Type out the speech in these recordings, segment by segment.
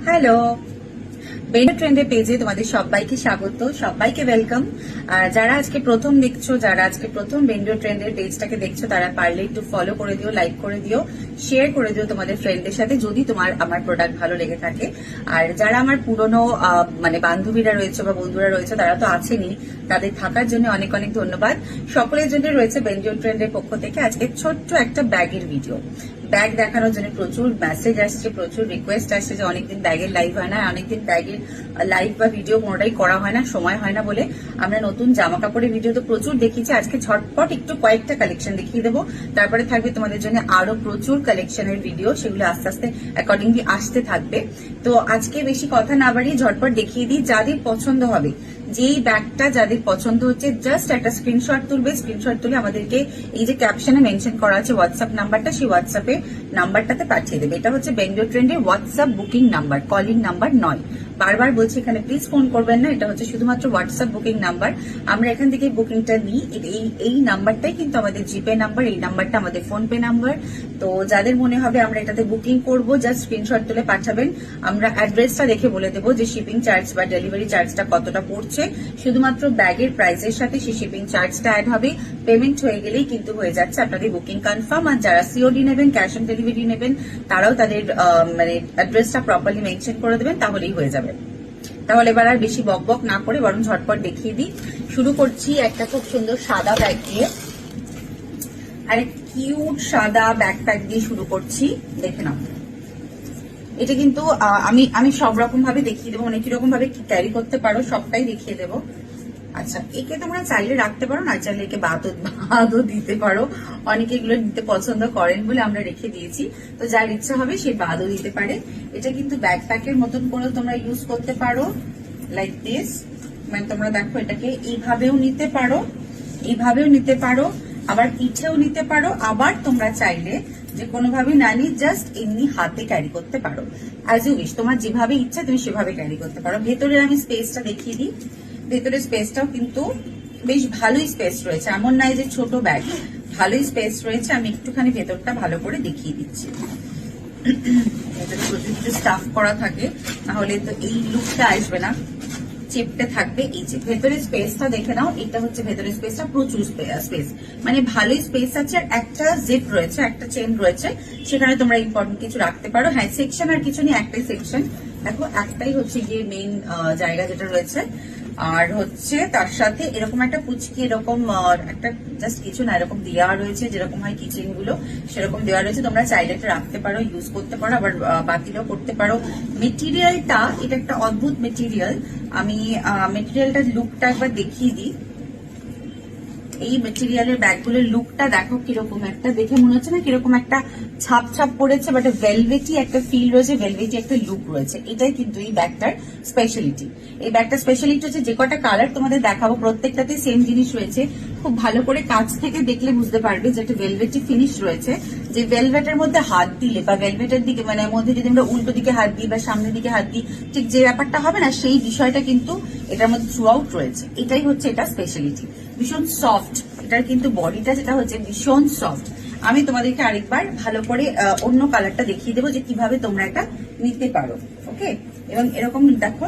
Hello, বেন্ডো ট্রেন্ডের পেজে তোমাদের সবাইকে স্বাগত, সবাইকে ওয়েলকাম। আর যারা আজকে প্রথম দেখছো, যারা আজকে প্রথম বেন্ডো ট্রেন্ডের পেজটাকে দেখছো, তারা পারলে একটু ফলো করে দিও, লাইক করে দিও, শেয়ার করে দিও তোমাদের ফ্রেন্ডের সাথে, যদি তোমার আমার প্রোডাক্ট ভালো লেগে থাকে। আর যারা আমার পুরনো মানে বান্ধবীরা রয়েছে বা বন্ধুরা রয়েছে, তারা তো আছেনই, তাদের থাকার জন্য অনেক অনেক ধন্যবাদ। সকলের জন্য রয়েছে বেন্ডো ট্রেন্ডের পক্ষ থেকে আজকে ছোট্ট একটা ব্যাগের ভিডিও। ব্যাগ দেখানোর জন্য প্রচুর মেসেজ আসছে, প্রচুর রিকোয়েস্ট আসছে যে অনেকদিন ব্যাগের লাইভ হয় না, অনেকদিন ব্যাগের লাইভ বা ভিডিও কোনোটাই করা হয় না, সময় হয় না বলে। আমরা নতুন জামা কাপড়ের ভিডিও তো প্রচুর দেখিয়েছি, আজকে ঝটপট একটু কয়েকটা কালেকশন দেখিয়ে দেবো। তারপরে থাকবে তোমাদের জন্য আরো প্রচুর কালেকশনের ভিডিও, সেগুলো আস্তে আস্তে অ্যাকর্ডিংলি আসতে থাকবে। তো আজকে বেশি কথা না বাড়িয়ে ঝটপট দেখিয়ে দিই, যাদের পছন্দ হবে, যেই ব্যাগটা যাদের পছন্দ হচ্ছে, জাস্ট একটা স্ক্রিনশট তুলবে। স্ক্রিনশট তুলে আমাদেরকে এই যে ক্যাপশনে মেনশন করা আছে হোয়াটসঅ্যাপ নাম্বারটা, সেই হোয়াটসঅ্যাপে নাম্বারটাতে পাঠিয়ে দেবে। এটা হচ্ছে বেন্ডো ট্রেন্ডের WhatsApp booking number, calling number নয়। বারবার বলছি, এখানে প্লিজ ফোন করবেন না, এটা হচ্ছে শুধুমাত্র হোয়াটসঅ্যাপ বুকিং নাম্বার। আমরা এখান থেকে বুকিংটা নিই। এই নাম্বারটাই কিন্তু আমাদের জিপে নাম্বার, এই নাম্বারটা আমাদের ফোন পে নাম্বার। তো যাদের মনে হবে আমরা এটাতে বুকিং করব, জাস্ট স্ক্রিনশট তুলে পাঠাবেন। আমরা অ্যাড্রেসটা দেখে বলে দেবো যে শিপিং চার্জ বা ডেলিভারি চার্জটা কতটা পড়ছে। শুধুমাত্র ব্যাগের প্রাইসের সাথে সেই শিপিং চার্জটা অ্যাড হবে। পেমেন্ট হয়ে গেলেই কিন্তু হয়ে যাচ্ছে আপনাদের বুকিং কনফার্ম। আর যারা সিওডি নেবেন, ক্যাশ অন ডেলিভারি নেবেন, তারাও তাদের মানে অ্যাড্রেসটা প্রপারলি মেনশন করে দেবেন, তাহলেই হয়ে যাবে। তাহলে এবার আর বেশি বকবক না করে বরং ঝটপট দেখিয়ে দিই। শুরু করছি একটা খুব সুন্দর সাদা ব্যাগ দিয়ে, আর কিউট সাদা ব্যাকপ্যাক দিয়ে শুরু করছি। দেখে নাও, এটা কিন্তু আমি সব রকম ভাবে দেখিয়ে দেবো, অনেক রকম ভাবে ক্যারি করতে পারো, সবটাই দেখিয়ে দেবো। আচ্ছা, একে তোমরা চাইলে রাখতে পারো, না চাইলে একে বাদও দিতে পারো। অনেকে এগুলো নিতে পছন্দ করেন বলে আমরা রেখে দিয়েছি। তো যার ইচ্ছা হবে সে বাদও দিতে পারে। এটা কিন্তু ব্যাকপ্যাকের মতন করে তোমরা ইউজ করতে পারো, লাইক দিস। মানে তোমরা দেখো, এটাকে এইভাবেও নিতে পারো, এইভাবেও নিতে পারো, আবার পিঠেও নিতে পারো, আবার তোমরা চাইলে যে কোনোভাবে না নিয়ে জাস্ট এমনি হাতে ক্যারি করতে পারো। অ্যাজ ইউ উইশ, তোমার যেভাবে ইচ্ছা তুমি সেভাবে ক্যারি করতে পারো। ভেতরের আমি স্পেসটা দেখিয়ে দিই। ভেতরের স্পেসটাও কিন্তু বেশ ভালোই স্পেস রয়েছে, এমন নাই যে ছোট ব্যাগ, ভালোই স্পেস রয়েছে। আমি একটুখানি ভেতরটা ভালো করে দেখিয়ে দিচ্ছি। এটা প্রচুর স্টাফ করা থাকে, নাহলে তো এই লুকটা আসবে না, চেপটে থাকবে। এই যে ভেতরের স্পেসটা দেখে নাও, এটা হচ্ছে ভেতরের স্পেসটা, প্রচুর স্পেস, মানে ভালোই স্পেস আছে। আর একটা জিপ রয়েছে, একটা চেন রয়েছে, সেখানে তোমরা ইম্পর্টেন্ট কিছু রাখতে পারো। হ্যাঁ, সেকশন আর কিছু নেই, একটাই সেকশন। দেখো, একটাই হচ্ছে গিয়ে মেইন জায়গা যেটা রয়েছে। আর হচ্ছে তার সাথে এরকম একটা পুচকি, এরকম একটা জাস্ট কিছু না, এরকম দেওয়া রয়েছে, যেরকম হয় কিচেন গুলো সেরকম দেওয়া রয়েছে। তোমরা চাইলে এটা রাখতে পারো, ইউজ করতে পারো, আবার বাতিলও করতে পারো। মেটেরিয়ালটা, এটা একটা অদ্ভুত মেটেরিয়াল। আমি মেটেরিয়ালটার লুকটা একবার দেখিয়ে দিই। এই মেটেরিয়ালের ব্যাগগুলোর লুকটা দেখো কিরকম, একটা দেখে মনে হচ্ছে না কিরকম একটা ছাপ ছাপ পড়েছে, বাট ভেলভেটি একটা ফিল রয়েছে, ভেলভেটি একটা লুক রয়েছে। এটাই কিন্তু এই ব্যাগটার স্পেশালিটি। এই ব্যাগটার স্পেশালিটি হচ্ছে, যে কটা কালার তোমাদের দেখাবো প্রত্যেকটাতে সেম জিনিস রয়েছে। খুব ভালো করে কাছ থেকে দেখলে বুঝতে পারবে যে একটা ভেলভেটি ফিনিশ রয়েছে। যে ভেলভেটের মধ্যে হাত দিলে বা ভেলভেটের দিকে মানে মধ্যে যদি আমরা উল্টো দিকে হাত দিই বা সামনের দিকে হাত দিই, ঠিক যে ব্যাপারটা হবে না, সেই বিষয়টা কিন্তু এটার মধ্যে থ্রু আউট রয়েছে। এটাই হচ্ছে এটা স্পেশালিটি। ভীষণ সফট, এটার কিন্তু বডিটা যেটা হচ্ছে ভীষণ সফট। আমি তোমাদেরকে আরেকবার ভালো করে অন্য কালারটা দেখিয়ে দেবো যে কিভাবে তোমরা এটা নিতে পারো। ওকে, এবং এরকম দেখো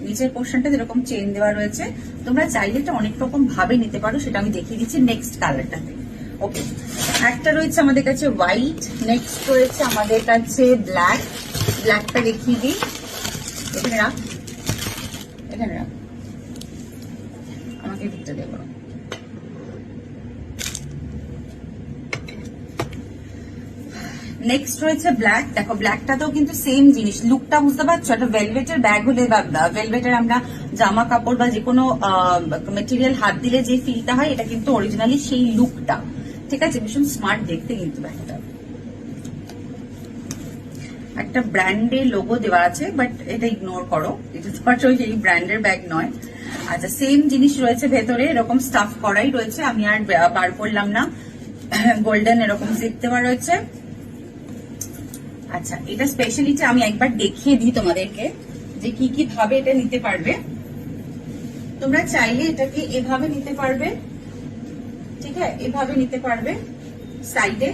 নিচের পোর্শনটা যেরকম চেন দেওয়া রয়েছে, তোমরা চাইলে এটা অনেক রকম ভাবে নিতে পারো, সেটা আমি দেখিয়ে দিচ্ছি নেক্সট কালারটাতে। ওকে, একটা রয়েছে আমাদের কাছে হোয়াইট, নেক্সট রয়েছে আমাদের কাছে ব্ল্যাক। ব্ল্যাকটা দেখিয়ে দিই, এখানে রাখ, এখানে রাখ, আমাকে দিকটা দেবো। নেক্সট রয়েছে ব্ল্যাক। দেখো, ব্ল্যাকটাতেও কিন্তু সেম জিনিস, লুকটা বুঝতে পারছো? একটা ভেলভেটের ব্যাগ হলে বা ভেলভেটের আমরা জামা কাপড় বা যে কোনো মেটেরিয়াল হাত দিলে যে ফিলটা হয়, এটা কিন্তু অরিজিনালি সেই লুকটা। ঠিক আছে, ভীষণ স্মার্ট দেখতে কিন্তু ব্যাগটা। একটা ব্র্যান্ডের লোগো দেওয়া আছে, বাট এটা ইগনোর করো, এটা তোমার এই ব্র্যান্ডের ব্যাগ নয়। আচ্ছা, সেম জিনিস রয়েছে ভেতরে, এরকম স্টাফ করাই রয়েছে, আমি আর বার করলাম না। গোল্ডেন এরকম জিপ দেওয়া রয়েছে। আচ্ছা, এটা স্পেশালিটি আমি একবার দেখিয়ে দিই তোমাদেরকে যে কি কি ভাবে এটা নিতে পারবে। তোমরা চাইলে এটাকে এভাবে নিতে পারবে, ঠিক আছে, এভাবে নিতে পারবে সাইডে।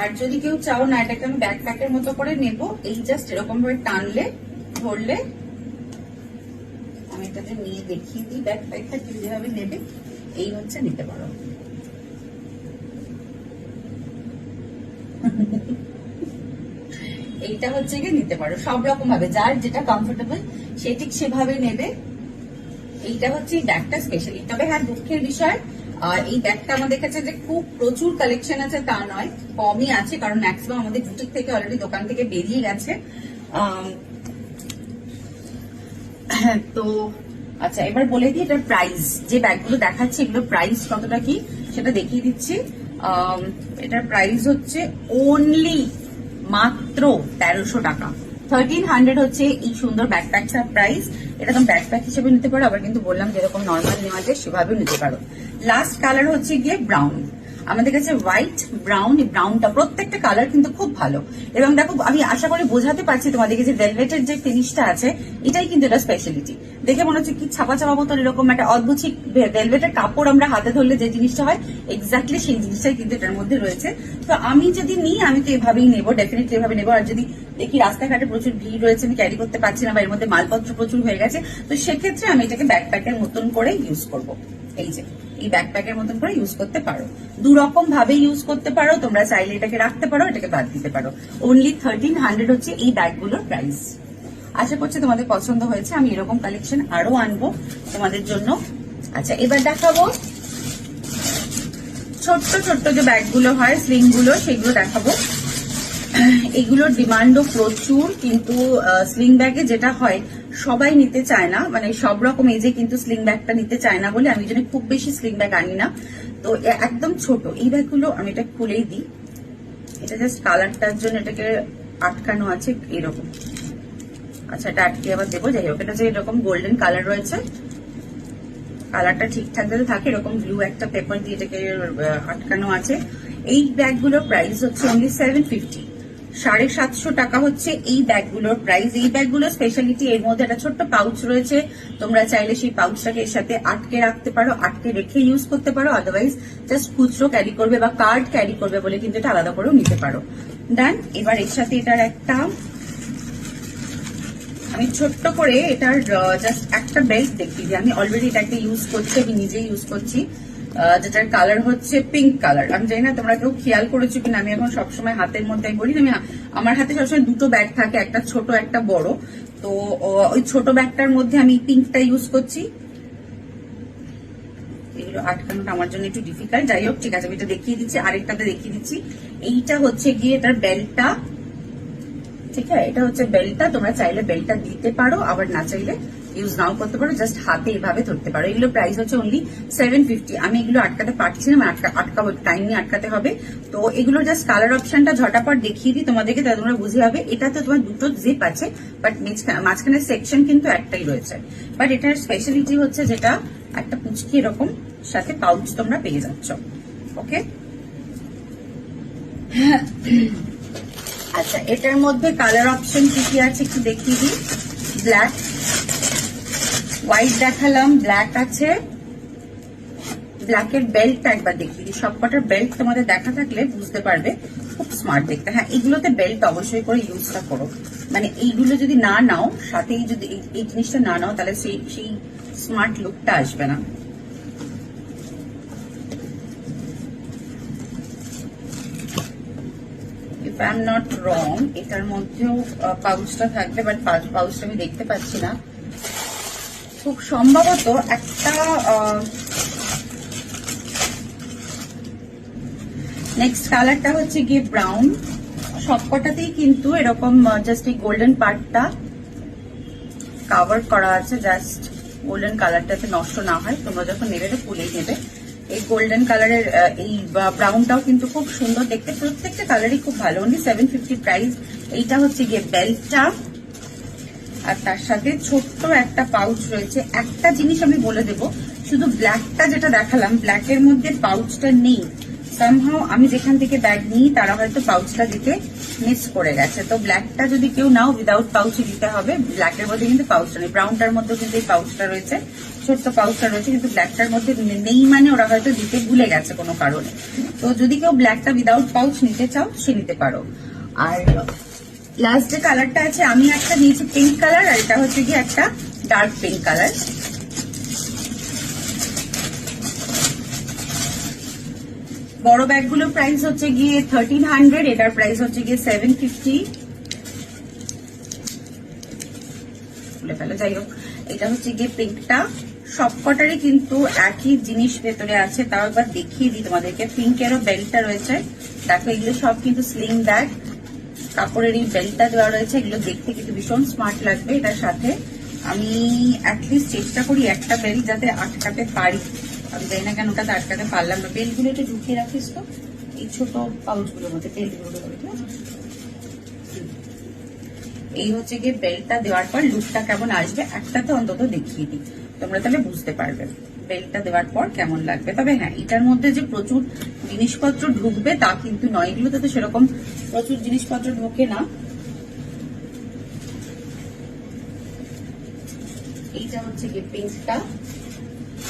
আর যদি কেউ চাও না এটাকে আমি ব্যাকপ্যাকের মতো করে নেব, এই জাস্ট এরকম ভাবে টানলে ধরলে আমি এটাতে নিয়ে দেখিয়ে দিই ব্যাকপ্যাকটা কিভাবে নেবে। এই হচ্ছে নিতে পারো। এইটা হচ্ছে গিয়ে নিতে পারো সব রকম ভাবে, যার যেটা কমফোর্টেবল সে ঠিক সেভাবে নেবে। এইটা হচ্ছে এই ব্যাগটা স্পেশালি। তবে হ্যাঁ, দুঃখের বিষয় এই ব্যাগটা আমাদের কাছে যে খুব প্রচুর কালেকশন আছে তা নয়, কমই আছে, কারণ ম্যাক্সিমাম আমাদের বুটিক থেকে অলরেডি দোকান থেকে বেরিয়ে গেছে। তো আচ্ছা, এবার বলে দিই এটার প্রাইস। যে ব্যাগগুলো দেখাচ্ছি এগুলোর প্রাইস কতটা কি সেটা দেখিয়ে দিচ্ছি। এটার প্রাইস হচ্ছে অনলি মাত্র 1300 টাকা। 1300 হচ্ছে এই সুন্দর ব্যাকপ্যাকটার প্রাইস। এটা তুমি ব্যাকপ্যাক হিসেবে নিতে পারো, আবার কিন্তু বললাম যেরকম নর্মাল নেওয়া যায় সেভাবেও নিতে পারো। লাস্ট কালার হচ্ছে গিয়ে ব্রাউন। আমাদের কাছে হোয়াইট, ব্রাউন, এই ব্রাউনটা প্রত্যেকটা কালার কিন্তু খুব ভালো। এবং দেখো, আমি আশা করি বোঝাতে পারছি তোমাদেরকে যে ভেলভেটের যে ফিনিশটা আছে এটাই কিন্তু এটা স্পেশালিটি। দেখে মনে হচ্ছে কি ছাপা ছাপা মতন এরকম একটা অদ্ভুত ভেলভেটের কাপড় আমরা হাতে ধরলে যে জিনিসটা হয় এক্স্যাক্টলি সেই জিনিসটাই কিন্তু এটার মধ্যে রয়েছে। তো আমি যদি নিই আমি তো এভাবেই নেবো, ডেফিনেটলি এভাবে নেবো। আর যদি দেখি রাস্তাঘাটে প্রচুর ভিড় রয়েছে, আমি ক্যারি করতে পারছি না বা এর মধ্যে মালপত্র প্রচুর হয়ে গেছে, তো সেক্ষেত্রে আমি এটাকে ব্যাকপ্যাকের মতন করে ইউজ করবো। এই যে এই ব্যাকপ্যাকের মতন করে ইউজ করতে পারো, দু রকম ভাবে ইউজ করতে পারো তোমরা। চাইলে এটাকে রাখতে পারো, এটাকে বাদ দিতে পারো। অনলি 1300 হচ্ছে এই ব্যাগগুলোর প্রাইস। আশা করছি তোমাদের পছন্দ হয়েছে। আমি এরকম কালেকশন আরো আনবো তোমাদের জন্য। আচ্ছা, এবার দেখাবো ছোট্ট ছোট্ট যে ব্যাগগুলো হয়, স্লিং গুলো, সেগুলো দেখাবো। এগুলোর ডিমান্ডও প্রচুর, কিন্তু স্লিং ব্যাগে যেটা হয় সবাই নিতে চায় না, মানে সব রকম এজে কিন্তু স্লিং ব্যাগটা নিতে চায় না বলে আমি জন্য খুব বেশি স্লিং ব্যাগ আনি না। তো একদম ছোট এই ব্যাগগুলো আমি এটা খুলেই দিই। এটা জাস্ট কালারটার জন্য এটাকে আটকানো আছে এরকম। আচ্ছা, এটা আটকে আবার দেবো। যাই হোক, এটা যে এরকম গোল্ডেন কালার রয়েছে, কালারটা ঠিকঠাক যাতে থাকে এরকম ব্লু একটা পেপার দিয়ে এটাকে আটকানো আছে। এই ব্যাগগুলোর প্রাইস হচ্ছে অনলি 750। 750 টাকা হচ্ছে এই ব্যাগগুলোর প্রাইস। এই ব্যাগগুলোর স্পেশালিটি এর মধ্যে একটা ছোট্ট পাউচ রয়েছে। তোমরা চাইলে সেই পাউচটাকে এর সাথে আটকে রাখতে পারো, আটকে রেখে ইউজ করতে পারো। আদারওয়াইজ জাস্ট খুচরো ক্যারি করবে বা কার্ড ক্যারি করবে বলে কিন্তু এটা আলাদা করেও নিতে পারো। ডান। এবার এর সাথে এটার একটা আমি ছোট্ট করে এটার জাস্ট একটা বেল্ট দেখিয়ে দিই। আমি অলরেডি এটাকে ইউজ করছি, আমি নিজেই ইউজ করছি, যেটার কালার হচ্ছে পিঙ্ক কালার। আমি জানি না তোমরা কেউ খেয়াল করেছো কিনা, আমি এখন সবসময় হাতের মধ্যে বলি, আমি আমার হাতে সবসময় দুটো ব্যাগ থাকে, একটা ছোট একটা বড়। তো ওই ছোট ব্যাগটার মধ্যে আমি পিঙ্কটা ইউজ করছি। এগুলো আটকানোটা আমার জন্য একটু ডিফিকাল্ট। যাই হোক, ঠিক আছে, আমি এটা দেখিয়ে দিচ্ছি, আরেকটাতে দেখিয়ে দিচ্ছি। এইটা হচ্ছে গিয়ে এটার বেল্টটা। ঠিক আছে, এটা হচ্ছে বেল্টটা। তোমরা চাইলে বেল্টটা দিতে পারো, আবার না চাইলে ইউজ নাও করতে পারো, জাস্ট হাতে এভাবে ধরতে পারো। এগুলো প্রাইস হচ্ছে অনলি 750। আমি এগুলো আটকাতে পারছি না, আটকাবো, টাইম নিয়ে আটকাতে হবে। তো এগুলো জাস্ট কালার অপশনটা ঝটাপট দেখিয়ে দিই তোমাদেরকে, তাহলে তোমরা বুঝে যাবে। এটাতে তোমার দুটো জিপ আছে, বাট মাঝখানের সেকশন কিন্তু একটাই রয়েছে। বাট এটার স্পেশালিটি হচ্ছে যেটা একটা পুচকি এরকম সাথে পাউচ তোমরা পেয়ে যাচ্ছ। ওকে, আচ্ছা, এটার মধ্যে কালার অপশন কি কি আছে একটু দেখিয়ে দিই। ব্ল্যাক, হোয়াইট দেখালাম, ব্ল্যাক আছে। ব্ল্যাকের বেল্টটা একবার দেখিয়ে দিই। সবকটার বেল্ট তোমাদের দেখা থাকলে বুঝতে পারবে, খুব স্মার্ট দেখতে। হ্যাঁ, এগুলোতে বেল্ট অবশ্যই করে ইউজটা করো, মানে এইগুলো যদি না নাও সাথেই, যদি এই জিনিসটা না নাও তাহলে সেই স্মার্ট লুকটা আসবে না। If I am not wrong, এটার মধ্যেও পাউচটা থাকবে, বাট পাউচটা আমি দেখতে পাচ্ছি না। খুব সম্ভবত একটা নেক্সট কালারটা হচ্ছে গিয়ে ব্রাউন। সবকটাতেই কিন্তু এরকম জাস্ট এই গোল্ডেন পার্টটা কাভার করা আছে, জাস্ট গোল্ডেন কালারটাতে নষ্ট না হয়। তোমরা যখন নেবে এটা খুলেই নেবে। এই গোল্ডেন কালারের এই ব্রাউনটাও কিন্তু খুব সুন্দর দেখতে, প্রত্যেকটা কালারই খুব ভালো। Only 750 price. এইটা হচ্ছে গিয়ে বেল্টটা, আর তার সাথে ছোট্ট একটা পাউচ রয়েছে। একটা জিনিস আমি বলে দেব, শুধু ব্ল্যাকটা যেটা দেখালাম, ব্ল্যাকের মধ্যে পাউচটা নেই। সামহাও আমি যেখান থেকে ব্যাগ নিই তারা হয়তো পাউচটা দিতে মিস করে গেছে। তো ব্ল্যাকটা যদি কেউ নাও উইদাউট পাউচে দিতে হবে। ব্ল্যাকের মধ্যে কিন্তু পাউচটা নেই। ব্রাউনটার মধ্যে কিন্তু এই পাউচটা রয়েছে, ছোট্ট পাউচটা রয়েছে, কিন্তু ব্ল্যাকটার মধ্যে নেই, মানে ওরা হয়তো দিতে ভুলে গেছে কোনো কারণে। তো যদি কেউ ব্ল্যাকটা উইদাউট পাউচ নিতে চাও সে নিতে পারো। আর লাস্ট যে কালারটা আছে, আমি একটা নিয়েছি পিঙ্ক কালার, আর এটা হচ্ছে গিয়ে একটা ডার্ক পিঙ্ক কালার। বড় ব্যাগগুলোর প্রাইস হচ্ছে গিয়ে 1300, এটার প্রাইস হচ্ছে গিয়ে 750। যাই হোক, এটা হচ্ছে গিয়ে পিঙ্কটা। সবকটারই কিন্তু একই জিনিস ভেতরে আছে, তাও একবার দেখিয়ে দিই তোমাদেরকে। পিঙ্কেরও বেল্টটা রয়েছে, দেখো এগুলো সব কিন্তু স্লিং ব্যাগ, কাপড়ের এই বেল্টটা দেওয়া রয়েছে। এগুলো দেখতে কিন্তু ভীষণ স্মার্ট লাগবে। এটার সাথে আমি অ্যাটলিস্ট চেষ্টা করি একটা বেল্ট যাতে আটকাতে পারি। আমি জানি না কেন ওটাতে আটকাতে পারলাম না। বেল্টগুলো একটু ঢুকিয়ে রাখিস তো এই ছোট পাউচগুলোর মধ্যে, বেল্টগুলো হবে, ঠিক আছে? এই হচ্ছে গিয়ে বেল্টটা দেওয়ার পর লুকটা কেমন আসবে একটা তো অন্তত দেখিয়ে দিই, তোমরা তাহলে বুঝতে পারবে বেল্টটা দেওয়ার পর কেমন লাগবে। তবে হ্যাঁ, এটার মধ্যে যে প্রচুর জিনিসপত্র ঢুকবে তা কিন্তু নয়, এগুলোতে তো সেরকম প্রচুর জিনিসপত্র ঢোকে না। এইটা হচ্ছে গিয়ে পিঙ্কটা।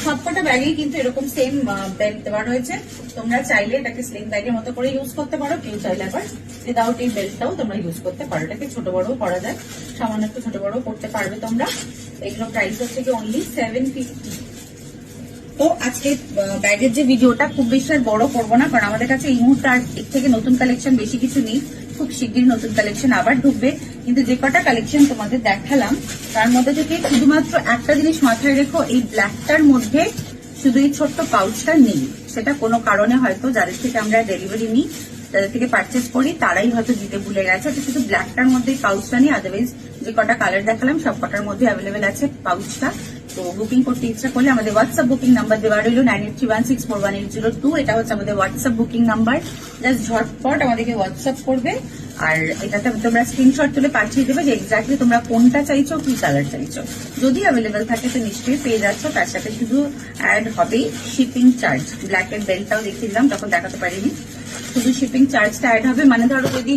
সবকটা ব্যাগেই কিন্তু এরকম সেম বেল্ট দেওয়া রয়েছে। তোমরা চাইলে এটাকে স্লিং ব্যাগের মতো করে ইউজ করতে পারো, কেউ চাইলে আবার উইদাউট এই বেল্টটাও তোমরা ইউজ করতে পারো। এটাকে ছোট বড়ও করা যায়, সামান্য একটু ছোট বড়ও করতে পারবে তোমরা। এগুলো প্রাইস হচ্ছে কি অনলি 750। তো আজকে ব্যাগের যে ভিডিওটা খুব বেশি আর বড় করবো না, কারণ আমাদের কাছে এই মুহূর্তে আর এর থেকে নতুন কালেকশন বেশি কিছু নেই। খুব শিগগিরই নতুন কালেকশন আবার ঢুকবে, কিন্তু যে কটা কালেকশন তোমাদের দেখালাম তার মধ্যে থেকে শুধুমাত্র একটা জিনিস মাথায় রেখো, এই ব্ল্যাকটার মধ্যে শুধু এই ছোট্ট পাউচটা নেই। সেটা কোনো কারণে হয়তো যাদের থেকে আমরা ডেলিভারি নিই, যাদের থেকে পারচেস করি, তারাই হয়তো দিতে ভুলে গেছে। তো শুধু ব্ল্যাকটার মধ্যে পাউচটা নেই, আদারওয়াইজ যে কটা কালার দেখালাম সব কটার মধ্যে অ্যাভেলেবেল আছে পাউচটা। তো বুকিং করতে ইচ্ছা করলে আমাদের হোয়াটসঅ্যাপ বুকিং নাম্বার দেওয়া রইল 9831641802। এটা হচ্ছে আমাদের হোয়াটসঅ্যাপ বুকিং নাম্বার। জাস্ট ঝটপট আমাদেরকে হোয়াটসঅ্যাপ করবে, আর এটাতে তোমরা স্ক্রিনশট তুলে পাঠিয়ে দেবে যে এক্স্যাক্টলি তোমরা কোনটা চাইছো, কি কালার চাইছো। যদি অ্যাভেলেবেল থাকে তো নিশ্চয়ই পেয়ে যাচ্ছ। তার সাথে শুধু অ্যাড হবে শিপিং চার্জ। ব্ল্যাকের বেল্টটাও দেখিয়ে দিলাম, তখন দেখাতে পারিনি। শুধু শিপিং চার্জটা অ্যাড হবে, মানে ধরো যদি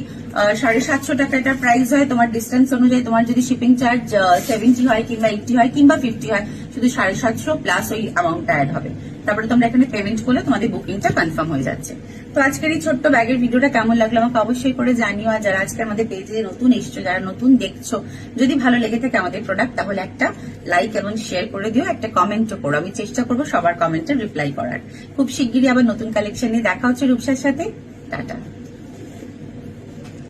750 টাকা এটার প্রাইস হয়, তোমার ডিস্টেন্স অনুযায়ী তোমার যদি শিপিং চার্জ 70 হয় কিংবা 80 হয় কিংবা 50 হয়, শুধু 750 প্লাস ওই অ্যামাউন্টটা অ্যাড হবে। তারপরে তোমরা এখানে পেমেন্ট করলে তোমাদের বুকিংটা কনফার্ম হয়ে যাচ্ছে। তো আজকের এই ছোট্ট ব্যাগের ভিডিওটা কেমন লাগলো আমাকে অবশ্যই করে জানিও। আর যারা আজকে আমাদের পেজে নতুন এসছো, যারা নতুন দেখছো, যদি ভালো লেগে থাকে আমাদের প্রোডাক্ট, তাহলে একটা লাইক এবং শেয়ার করে দিও, একটা কমেন্টও করো। আমি চেষ্টা করবো সবার কমেন্টে রিপ্লাই করার। খুব শিগগিরই আবার নতুন কালেকশন নিয়ে দেখা হচ্ছে রূপসার সাথে। টাটা।